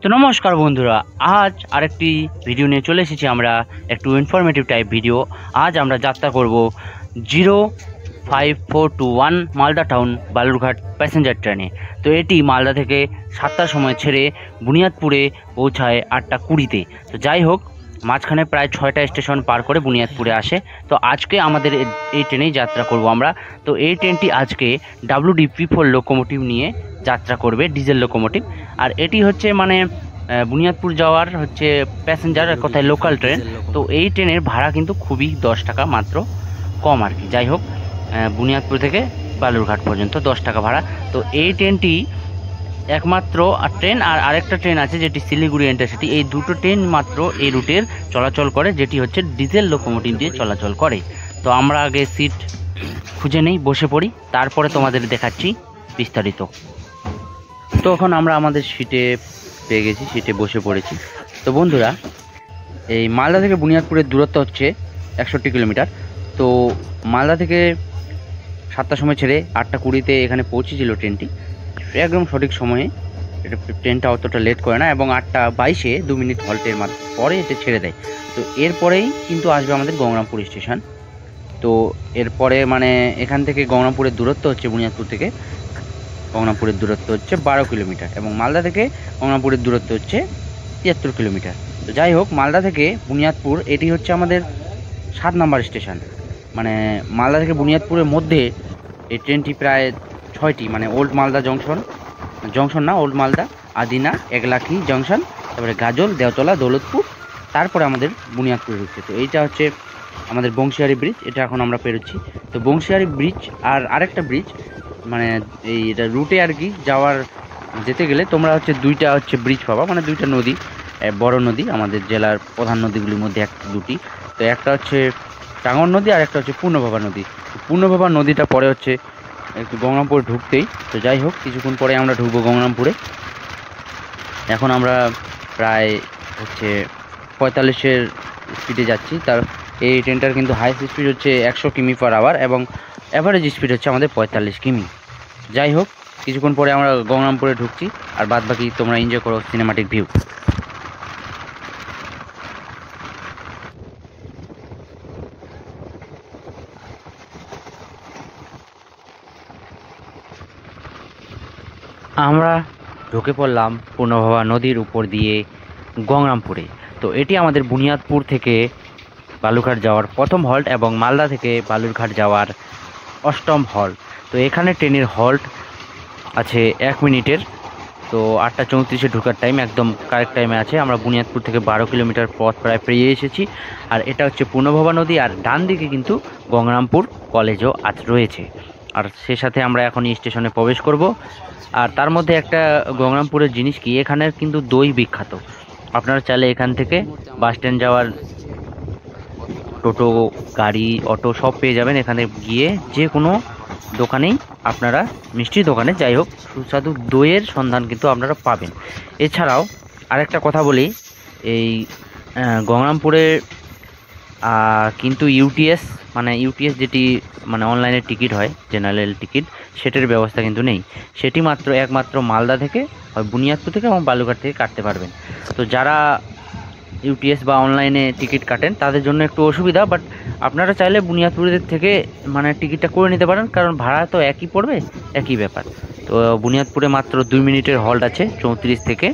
তো নমস্কার বন্ধুরা, আজ আরেকটি ভিডিও নিয়ে চলে এসেছি আমরা, একটু ইনফরমেটিভ টাইপ ভিডিও। আজ আমরা যাত্রা করব 05421 মালদা টাউন বালুরঘাট প্যাসেঞ্জার ট্রেনে। তো এটি মালদা থেকে 7টার সময় ছেড়ে বুনিয়াদপুরে পৌঁছায় 8টা 20-তে। তো যাই হোক, মাঝখানে প্রায় 6টা স্টেশন পার করে বুনিয়াদপুরে আসে। তো আজকে আমাদের এই ট্রেনেই যাত্রা করব আমরা। তো এই ট্রেনটি আজকে WD-P4 লোকোমোটিভ নিয়ে যাত্রা করবে, ডিজেল লোকোমোটিভ। আর এটি হচ্ছে মানে বুনিয়াদপুর যাওয়ার হচ্ছে প্যাসেঞ্জার, কোথায় লোকাল ট্রেন। তো এই ট্রেনের ভাড়া কিন্তু খুবই 10 টাকা মাত্র কম আর কি। যাই হোক, বুনিয়াদপুর থেকে বালুরঘাট পর্যন্ত 10 টাকা ভাড়া। তো এই ট্রেনটি একমাত্র ট্রেন, আর আরেকটা ট্রেন আছে যেটি শিলিগুড়ি ইন্টারসিটি। এই দুটো ট্রেন মাত্র এই রুটের চলাচল করে, যেটি হচ্ছে ডিজেল লোকোমোটিভ দিয়ে চলাচল করে। তো আমরা আগে সিট খুঁজে নেই, বসে পড়ি, তারপরে তোমাদের দেখাচ্ছি বিস্তারিত। তো এখন আমরা আমাদের সিটে পেয়ে গেছি, সিটে বসে পড়েছি। তো বন্ধুরা, এই মালদা থেকে বুনিয়াদপুরের দূরত্ব হচ্ছে 61 কিলোমিটার। তো মালদা থেকে 7টার সময় ছেড়ে 8টা 20-তে এখানে পৌঁছেছিল ট্রেনটি, একদম সঠিক সময়ে। এটা ট্রেনটা অতটা লেট করে না, এবং 8টা 22-এ 2 মিনিট হল্টের পরে এটা ছেড়ে দেয়। তো এরপরেই কিন্তু আসবে আমাদের গঙ্গারামপুর স্টেশন। তো এরপরে মানে এখান থেকে গঙ্গারামপুরের দূরত্ব হচ্ছে, বুনিয়াদপুর থেকে গঙ্গারামপুরের দূরত্ব হচ্ছে 12 কিলোমিটার, এবং মালদা থেকে গঙ্গারামপুরের দূরত্ব হচ্ছে 73 কিলোমিটার। তো যাই হোক, মালদা থেকে বুনিয়াদপুর এটি হচ্ছে আমাদের 7 নম্বর স্টেশন। মানে মালদা থেকে বুনিয়াদপুরের মধ্যে এই ট্রেনটি প্রায় 6টি, মানে ওল্ড মালদা জংশন না, ওল্ড মালদা, আদিনা, একলাখি জংশন, তারপরে গাজল, দেওতলা, দৌলতপুর, তারপরে আমাদের বুনিয়াদপুরে ঢুকছে। তো এইটা হচ্ছে আমাদের বংশিয়ারি ব্রিজ, এটা এখন আমরা পেরোচ্ছি। তো বংশিয়ারি ব্রিজ আর আরেকটা ব্রিজ, মানে এই রুটে আর কি যেতে গেলে তোমরা হচ্ছে 2টা হচ্ছে ব্রিজ পাবা, মানে 2টা নদী, বড় নদী, আমাদের জেলার প্রধান নদীগুলির মধ্যে দুটি। তো একটা হচ্ছে টাঙ্গর নদী, আর একটা হচ্ছে পূর্ণভবা নদী। পূর্ণভবা নদীটা পরে হচ্ছে একটু গঙ্গারামপুর ঢুকতেই। তো যাই হোক, কিছুক্ষণ পরে আমরা ঢুকবো গঙ্গারামপুরে। এখন আমরা প্রায় হচ্ছে 45-এর স্পিডে যাচ্ছি। তার এই ট্রেনটার কিন্তু হাইস্ট স্পিড হচ্ছে 100 কিমি/আওয়ার, এবং অ্যাভারেজ স্পিড হচ্ছে আমাদের 45 কিমি। যাই হোক, কিছুক্ষণ পরে আমরা গঙ্গারামপুরে ঢুকছি, আর বাদ বাকি তোমরা এনজয় করো সিনেমাটিক ভিউ। আমরা ঢুকে পড়লাম পূর্ণভবা নদীর উপর দিয়ে গঙ্গারামপুরে। তো এটি আমাদের বুনিয়াদপুর থেকে বালুরঘাট যাওয়ার প্রথম হল্ট, এবং মালদা থেকে বালুরঘাট যাওয়ার 8ম হল্ট। তো এখানে ট্রেনের হল্ট আছে 1 মিনিটের। তো 8টা 34-এ ঢোকার টাইম, একদম কারেক্ট টাইমে আছে। আমরা বুনিয়াদপুর থেকে 12 কিলোমিটার পথ প্রায় পেরিয়ে এসেছি। আর এটা হচ্ছে পূর্ণভবা নদী, আর ডান দিকে কিন্তু গঙ্গারামপুর কলেজও রয়েছে। আর সে সাথে আমরা এখন স্টেশনে প্রবেশ করব। আর তার মধ্যে একটা গঙ্গারামপুরের জিনিস কি, এখানের কিন্তু দই বিখ্যাত। আপনারা চাইলে এখান থেকে বাস স্ট্যান্ড যাওয়ার টোটো, গাড়ি, অটো সব পেয়ে যাবেন। এখানে গিয়ে যে কোনো দোকানেই আপনারা, মিষ্টির দোকানে যাই হোক, সুস্বাদু দইয়ের সন্ধান কিন্তু আপনারা পাবেন। এছাড়াও আরেকটা কথা বলি, এই গঙ্গারামপুরে কিন্তু ইউটিএস যেটি মানে অনলাইনে টিকিট হয়, জেনারেল টিকিট, সেটার ব্যবস্থা কিন্তু নেই। সেটি একমাত্র মালদা থেকে, বুনিয়াদপুর থেকে এবং বালুরঘাট থেকে কাটতে পারবেন। তো যারা ইউটিএস বা অনলাইনে টিকিট কাটেন তাদের জন্য একটু অসুবিধা, বাট আপনারা চাইলে বুনিয়াদপুরের থেকে মানে টিকিটটা করে নিতে পারেন, কারণ ভাড়া তো একই পড়বে, একই ব্যাপার। তো বুনিয়াদপুরে মাত্র 2 মিনিটের হল্ট আছে, 34 থেকে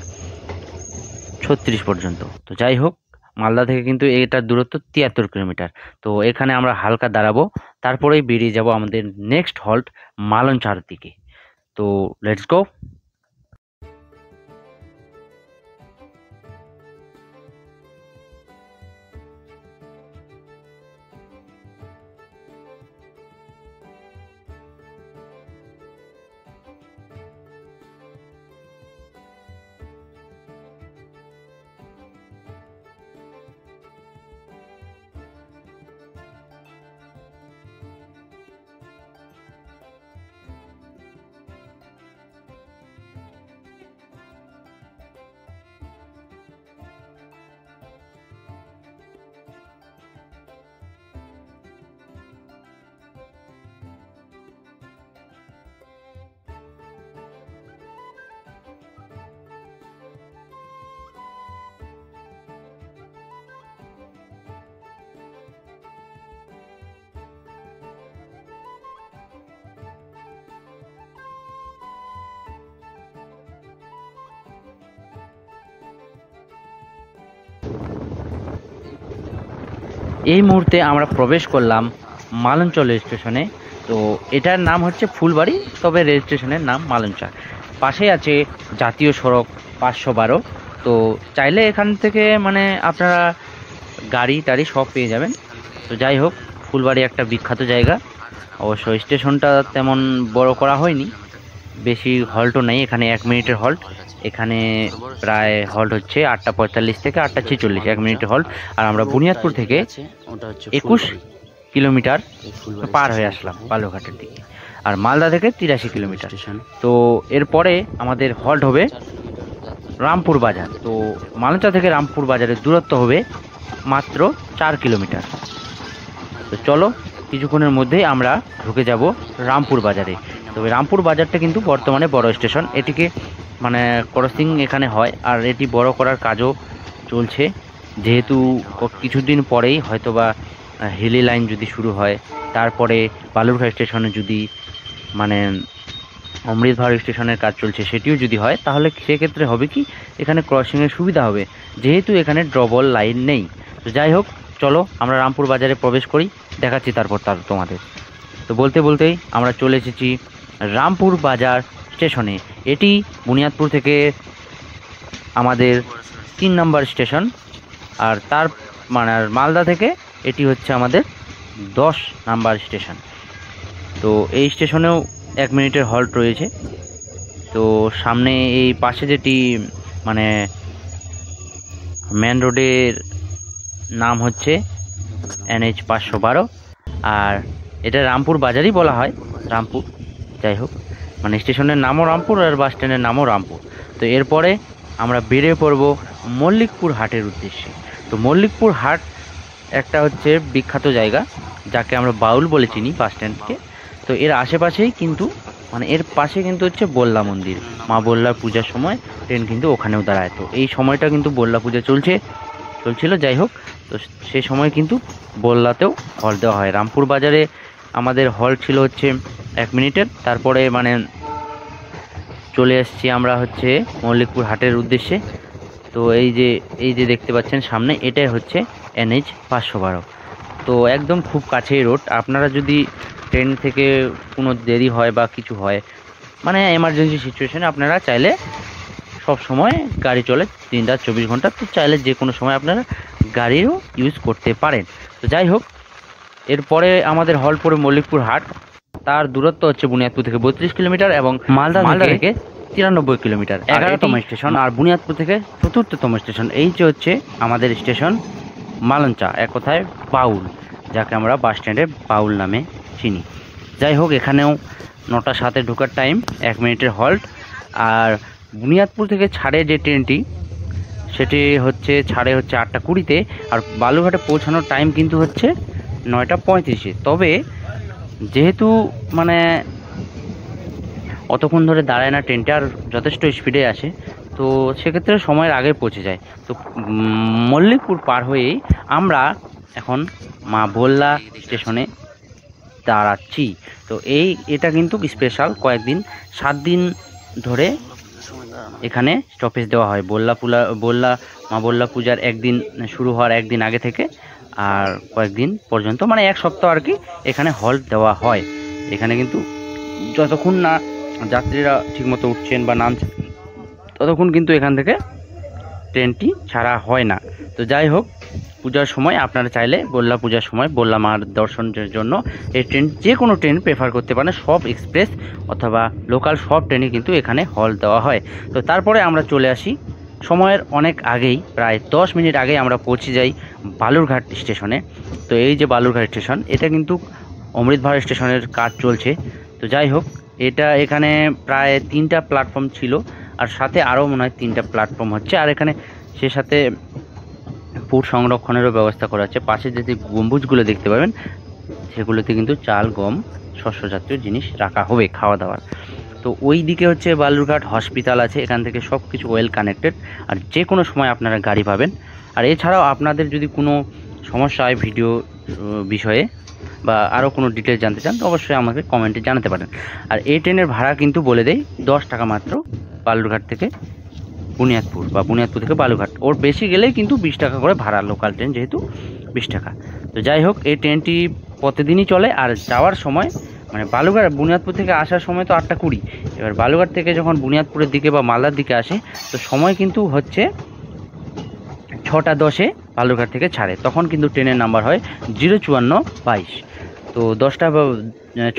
36 পর্যন্ত। তো যাই হোক, মালদা থেকে কিন্তু এটার দূরত্ব 73 কিলোমিটার। তো এখানে আমরা হালকা দাঁড়াবো, তারপরেই বেরিয়ে যাব আমাদের নেক্সট হল্ট মালঞ্চার দিকে। তো লেটস গো। এই মুহূর্তে আমরা প্রবেশ করলাম মালঞ্চা রেল স্টেশনে। তো এটার নাম হচ্ছে ফুলবাড়ি, তবে রেল স্টেশনের নাম মালঞ্চা। পাশে আছে জাতীয় সড়ক 512। তো চাইলে এখান থেকে মানে আপনারা গাড়ি টাড়ি সব পেয়ে যাবেন। তো যাই হোক, ফুলবাড়ি একটা বিখ্যাত জায়গা। অবশ্য স্টেশনটা তেমন বড় করা হয়নি, বেশি হল্টও নেই এখানে, 1 মিনিটের হল্ট। এখানে প্রায় হল্ট হচ্ছে 8:45 থেকে 8:46, 1 মিনিটের হল্ট। আর আমরা বুনিয়াদপুর থেকে 21 কিলোমিটার পার হয়ে আসলাম বালুরঘাটের দিকে, আর মালদা থেকে 83 কিলোমিটার। তো এরপরে আমাদের হল্ট হবে রামপুর বাজার। তো মালঞ্চা থেকে রামপুর বাজারের দূরত্ব হবে মাত্র 4 কিলোমিটার। তো চলো, কিছুক্ষণের মধ্যেই আমরা ঢুকে যাব রামপুর বাজারে। তবে রামপুর বাজারটা কিন্তু বর্তমানে বড় স্টেশন, এটিকে মানে ক্রসিং এখানে হয়, আর এটি বড় করার কাজও চলছে। যেহেতু কিছুদিন পরেই হয়তোবা হিলি লাইন যদি শুরু হয়, তারপরে বালুরঘাট স্টেশনে যদি মানে অমৃত ভারত স্টেশনের কাজ চলছে সেটিও যদি হয়, তাহলে সেক্ষেত্রে হবে কি, এখানে ক্রসিংয়ের সুবিধা হবে, যেহেতু এখানে ডবল লাইন নেই। তো যাই হোক, চলো আমরা রামপুর বাজারে প্রবেশ করি, দেখাচ্ছি তারপর তোমাদের। তো বলতে বলতেই আমরা চলে এসেছি রামপুর বাজার স্টেশনে। এটি বুনিয়াদপুর থেকে আমাদের 3 নম্বর স্টেশন, আর তার মানে মালদা থেকে এটি হচ্ছে আমাদের 10 নাম্বার স্টেশন। তো এই স্টেশনেও 1 মিনিটের হল্ট রয়েছে। তো সামনে এই পাশে যেটি মানে মেন রোডের নাম হচ্ছে NH 512, আর এটা রামপুর বাজারই বলা হয়, রামপুর। যাই হোক, মানে স্টেশনের নামও রামপুর আর বাস স্ট্যান্ডের নামও রামপুর। তো এরপরে আমরা বেরিয়ে পড়ব মল্লিকপুর হাটের উদ্দেশ্যে। তো মল্লিকপুর হাট একটা হচ্ছে বিখ্যাত জায়গা, যাকে আমরা বাউল বলে চিনি বাস স্ট্যান্ডকে। তো এর আশেপাশেই কিন্তু মানে এর পাশে কিন্তু হচ্ছে বল্লা মন্দির, মা বল্লার পূজার সময় ট্রেন কিন্তু ওখানেও দাঁড়ায়। তো এই সময়টা কিন্তু বল্লা পূজা চলছিল। যাই হোক, তো সেই সময় কিন্তু বল্লাতেও হল্ট দেওয়া হয়। রামপুর বাজারে আমাদের হল্ট ছিল হচ্ছে 1 মিনিটের। তারপরে মানে চলে এসেছি আমরা হচ্ছে মল্লিকপুর হাটের উদ্দেশ্যে। তো এই যে দেখতে পাচ্ছেন সামনে, এটাই হচ্ছে NH 512। তো একদম খুব কাছেই রোড। আপনারা যদি ট্রেন থেকে কোনো দেরি হয় বা কিছু হয়, মানে এমার্জেন্সি সিচুয়েশনে, আপনারা চাইলে সব সময় গাড়ি চলে 3 রাত 24 ঘন্টা। তো চাইলে যে কোনো সময় আপনারা গাড়িও ইউজ করতে পারেন। তো যাই হোক, এরপরে আমাদের হল্ট পড়ে মল্লিকপুর হাট। তার দূরত্ব হচ্ছে বুনিয়াদপুর থেকে 32 কিলোমিটার এবং মালদা থেকে 93 কিলোমিটার, 11তম স্টেশন। আর বুনিয়াদপুর থেকে 4র্থতম স্টেশন। এই যে হচ্ছে আমাদের স্টেশন মালঞ্চা, এক কথায় বাউল, যাকে আমরা বাস স্ট্যান্ডে বাউল নামে চিনি। যাই হোক, এখানেও 9টা 7-এ ঢোকার টাইম, 1 মিনিটের হল্ট। আর বুনিয়াদপুর থেকে ছাড়ে যে ট্রেনটি, সেটি হচ্ছে ছাড়ে হচ্ছে 8:20-তে, আর বালুরঘাটে পৌঁছানোর টাইম কিন্তু হচ্ছে 9:35-এ। তবে যেহেতু মানে অতক্ষণ ধরে দাঁড়ায় না ট্রেনটা, আর যথেষ্ট স্পিডে আসে, তো সেক্ষেত্রে সময়ের আগে পৌঁছে যায়। তো মল্লিকপুর পার হয়েই আমরা এখন মা বল্লা স্টেশনে দাঁড়াচ্ছি। তো এটা কিন্তু স্পেশাল কয়েকদিন, 7 দিন ধরে এখানে স্টপেজ দেওয়া হয়। মা বল্লা পূজার একদিন শুরু হওয়ার একদিন আগে থেকে আর কয়েকদিন পর্যন্ত, মানে 1 সপ্তাহ আর কি, এখানে হল্ট দেওয়া হয়। এখানে কিন্তু যতক্ষণ না যাত্রীরা ঠিকমতো উঠছেন বা নামছেন, ততক্ষণ কিন্তু এখান থেকে ট্রেনটি ছাড়া হয় না। তো যাই হোক, পূজার সময় আপনারা চাইলে বল্লা পূজার সময় বল্লা মার দর্শনের জন্য এই ট্রেন, যে কোনো ট্রেন প্রেফার করতে পারেন। সব এক্সপ্রেস অথবা লোকাল সব ট্রেনে কিন্তু এখানে হল্ট দেওয়া হয়। তো তারপরে আমরা চলে আসি সময়ের অনেক আগেই, প্রায় 10 মিনিট আগেই আমরা পৌঁছে যাই বালুরঘাট স্টেশনে। তো এই যে বালুরঘাট স্টেশন, এটা কিন্তু অমৃত ভারত স্টেশনের কাজ চলছে। তো যাই হোক, এখানে প্রায় 3টা প্ল্যাটফর্ম ছিল, আর সাথে আরও মনে হয় 3টা প্ল্যাটফর্ম হচ্ছে। আর এখানে সে সাথে ফুড সংরক্ষণেরও ব্যবস্থা করা হচ্ছে। পাশে যে গম্বুজগুলো দেখতে পাবেন, সেগুলোতে কিন্তু চাল, গম, শস্য জাতীয় জিনিস রাখা হবে খাওয়া দাওয়ার। তো ওই দিকে হচ্ছে বালুরঘাট হসপিটাল আছে, এখান থেকে সব কিছু ওয়েল কানেক্টেড, আর যে কোনো সময় আপনারা গাড়ি পাবেন। আর এছাড়াও আপনাদের যদি কোনো সমস্যা হয় ভিডিও বিষয়ে বা আরও কোনো ডিটেলস জানতে চান, তো অবশ্যই আমাকে কমেন্টে জানাতে পারেন। আর এই ট্রেনের ভাড়া কিন্তু বলে দেয় 10 টাকা মাত্র, বালুরঘাট থেকে বুনিয়াদপুর বা বুনিয়াদপুর থেকে বালুরঘাট। ওর বেশি গেলেই কিন্তু 20 টাকা করে ভাড়া, লোকাল ট্রেন যেহেতু 20 টাকা। তো যাই হোক, এই ট্রেনটি প্রতিদিনই চলে। আর যাওয়ার সময় মানে বালুরঘাট বুনিয়াদপুর থেকে আসার সময় তো 8:20, এবার বালুরঘাট থেকে যখন বুনিয়াদপুরের দিকে বা মালদার দিকে আসে তো সময় কিন্তু হচ্ছে 6:10 বালুরঘাট থেকে ছাড়ে, তখন কিন্তু ট্রেনের নাম্বার হয় 05422। তো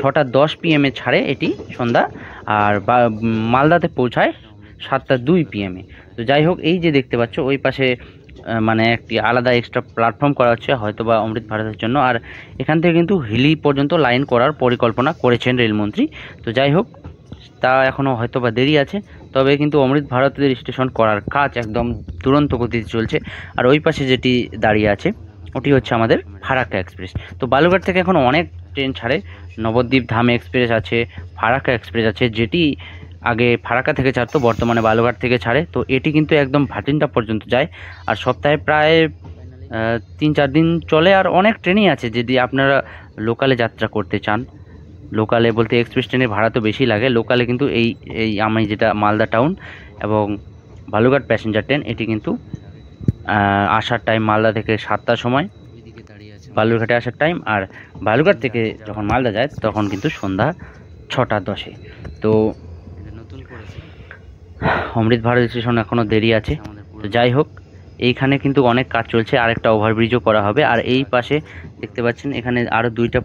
6:10 PM ছাড়ে এটি সন্ধ্যা, আর মালদাতে পৌঁছায় 7:02 PM। তো যাই হোক, এই যে দেখতে পাচ্ছ ওই পাশে মানে একটি আলাদা এক্সট্রা প্ল্যাটফর্ম করা হচ্ছে হয়তো বা অমৃত ভারতের জন্য। আর এখান থেকে কিন্তু হিলি পর্যন্ত লাইন করার পরিকল্পনা করেছেন রেলমন্ত্রী। তো যাই হোক, তা এখনও হয়তো বা দেরি আছে, তবে কিন্তু অমৃত ভারতের স্টেশন করার কাজ একদম দুরন্ত গতিতে চলছে। আর ওই পাশে যেটি দাঁড়িয়ে আছে ওটি হচ্ছে আমাদের ফারাক্কা এক্সপ্রেস। তো বালুরঘাট থেকে এখন অনেক ট্রেন ছাড়ে, নবদ্বীপ ধাম এক্সপ্রেস আছে, ফারাক্কা এক্সপ্রেস আছে, যেটি আগে ফারাক্কা থেকে ছাড়তো, বর্তমানে বালুরঘাট থেকে ছাড়ে। তো এটি কিন্তু একদম ভাটিন্ডা পর্যন্ত যায়, আর সপ্তাহে প্রায় 3-4 দিন চলে। আর অনেক ট্রেনই আছে যদি আপনারা লোকালে যাত্রা করতে চান। লোকালে বলতে এক্সপ্রেস ট্রেনের ভাড়া তো বেশি লাগে, লোকালে কিন্তু এই এই আমি যেটা মালদা টাউন এবং বালুরঘাট প্যাসেঞ্জার ট্রেন, এটি কিন্তু আসার টাইম মালদা থেকে 7টার সময় বালুরঘাটে আসার টাইম, আর বালুরঘাট থেকে যখন মালদা যায় তখন কিন্তু সন্ধ্যা 6:10। তো অমৃত ভারত স্টেশন এখনও দেরি আছে। তো যাই হোক, এইখানে কিন্তু অনেক কাজ চলছে, আরেকটা ওভারব্রিজও করা হবে। আর এই পাশে দেখতে পাচ্ছেন এখানে আরও 2টা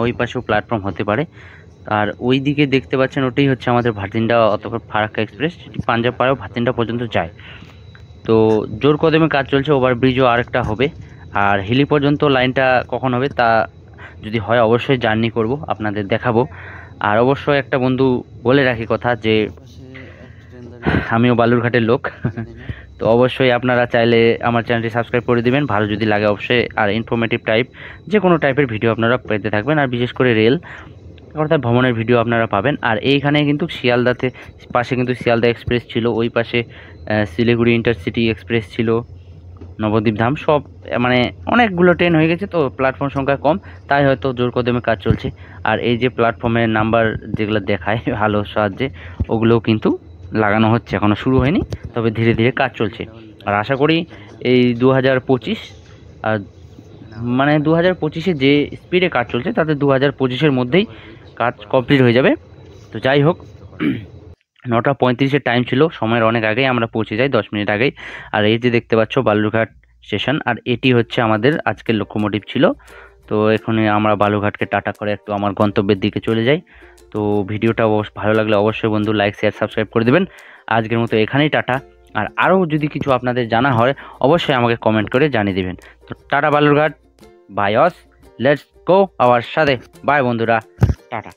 ওই পাশেও প্ল্যাটফর্ম হতে পারে। আর ওই দিকে দেখতে পাচ্ছেন ওটাই হচ্ছে আমাদের ভাতিন্ডা অথবা ফারাক্কা এক্সপ্রেস, যেটি পাঞ্জাব পাড়াও ভাতিন্ডা পর্যন্ত যায়। তো জোর কদমে কাজ চলছে, ওভারব্রিজও আরেকটা হবে। আর হিলি পর্যন্ত লাইনটা কখন হবে তা যদি হয় অবশ্যই জার্নি করব, আপনাদের দেখাবো। আর অবশ্যই একটা বন্ধু বলে রাখি কথা, যে আমিও বালুরঘাটের লোক। তো অবশ্যই আপনারা চাইলে আমার চ্যানেলটি সাবস্ক্রাইব করে দিবেন, ভালো যদি লাগে অবশ্যই। আর ইনফরমেটিভ টাইপ যে কোনো টাইপের ভিডিও আপনারা পেতে থাকবেন, আর বিশেষ করে রেল অর্থাৎ ভ্রমণের ভিডিও আপনারা পাবেন। আর এইখানে কিন্তু শিয়ালদাতে পাশে কিন্তু শিয়ালদা এক্সপ্রেস ছিল, ওই পাশে শিলিগুড়ি ইন্টারসিটি এক্সপ্রেস ছিল, নবদ্বীপ ধাম, সব মানে অনেকগুলো ট্রেন হয়ে গেছে। তো প্ল্যাটফর্ম সংখ্যা কম, তাই হয়তো জোর কদমে কাজ চলছে। আর এই যে প্ল্যাটফর্মের নাম্বার যেগুলো দেখায় ভালো সাহায্যে, ওগুলোও কিন্তু লাগানো হচ্ছে, এখনও শুরু হয়নি, তবে ধীরে ধীরে কাজ চলছে। আর আশা করি এই 2025 আর মানে 2025-এ যে স্পিডে কাজ চলছে তাতে 2025-এর মধ্যেই কাজ কমপ্লিট হয়ে যাবে। তো যাই হোক, 9:35-এর টাইম ছিল, সময়ের অনেক আগেই আমরা পৌঁছে যাই, 10 মিনিট আগেই। আর এই যে দেখতে পাচ্ছ বালুরঘাট স্টেশন, আর এটি হচ্ছে আমাদের আজকের লোকোমোটিভ ছিল। তো এখানে আমরা বালুরঘাটকে টাটা করে একটু আমার গন্তব্যের দিকে চলে যাই। তো ভিডিওটা ভালো লাগলে অবশ্যই বন্ধু লাইক শেয়ার সাবস্ক্রাইব করে দেবেন। আজকের মতো এখানেই টাটা। আর আরও যদি কিছু আপনাদের জানা হয় অবশ্যই আমাকে কমেন্ট করে জানিয়ে দেবেন। তো টাটা বালুরঘাট, বাই অস, লেটস গো আওয়ার সাথে, বাই বন্ধুরা, টাটা।